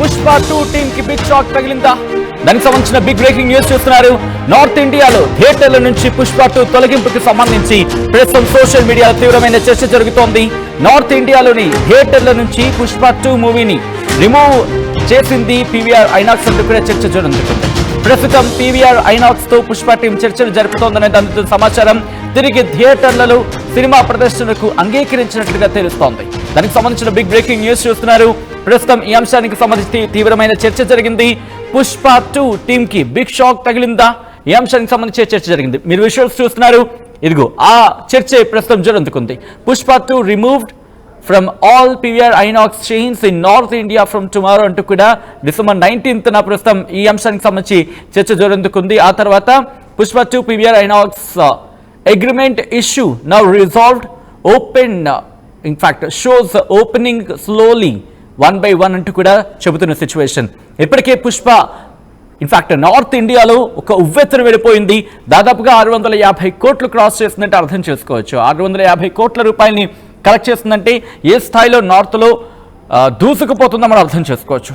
Pushpa 2 team కి big shock తగిలిందా? దానికి సంబంధించిన బిగ్ బ్రేకింగ్ న్యూస్ చూస్తున్నారు. నార్త్ ఇండియాలో థియేటర్ల నుంచి పుష్ప 2 తొలగింపుకి సంబంధించి ప్రస్తుతం సోషల్ మీడియాలో తీవ్రమైన చర్చ జరుగుతోంది. నార్త్ ఇండియాలోని థియేటర్ల నుంచి పుష్ప 2 మూవీని రిమూవ్ చేసింది పీవీఆర్ ఐనాక్స్ అంటూ కూడా చర్చ జరుగుతుంది. ప్రస్తుతం పీవీఆర్ ఐనాక్స్ తో పుష్ప టీం చర్చలు జరుపుతోందనే దానితో సమాచారం. తిరిగి థియేటర్లలో సినిమా ప్రదర్శనకు అంగీకరించినట్లుగా తెలుస్తోంది. దానికి సంబంధించిన బిగ్ బ్రేకింగ్ న్యూస్ చూస్తున్నారు. ప్రస్తుతం ఈ అంశానికి సంబంధించి తీవ్రమైన చర్చ జరిగింది. పుష్ప 2 టీమ్ కి బిగ్ షాక్ తగిలిందా? ఈ అంశానికి సంబంధించి చర్చ జరిగింది. మీరు విజువల్స్ చూస్తున్నారు. ఇదిగో ఆ చర్చ ప్రస్తుతం జరుగుతుంది. Pushpa 2 removed from all PVR INOX chains in North India from tomorrow అంటూ కూడా December 19th ప్రస్తుతం ఈ అంశానికి సంబంధించి చర్చ జరుగుతుంది. ఆ తర్వాత Pushpa 2 PVR INOX agreement issue now resolved, open in fact shows opening slowly one by one అంటూ కూడా చెబుతున్న సిచ్యువేషన్. ఇప్పటికే పుష్ప ఇన్ఫాక్ట్ నార్త్ ఇండియాలో ఒక ఉవ్వెత్తున వెళ్ళిపోయింది. దాదాపుగా 650 కోట్లు క్రాస్ చేస్తుందంటే అర్థం చేసుకోవచ్చు. 650 కోట్ల రూపాయలని కలెక్ట్ చేస్తుందంటే ఏ స్థాయిలో నార్త్లో దూసుకుపోతుందో మనం అర్థం చేసుకోవచ్చు.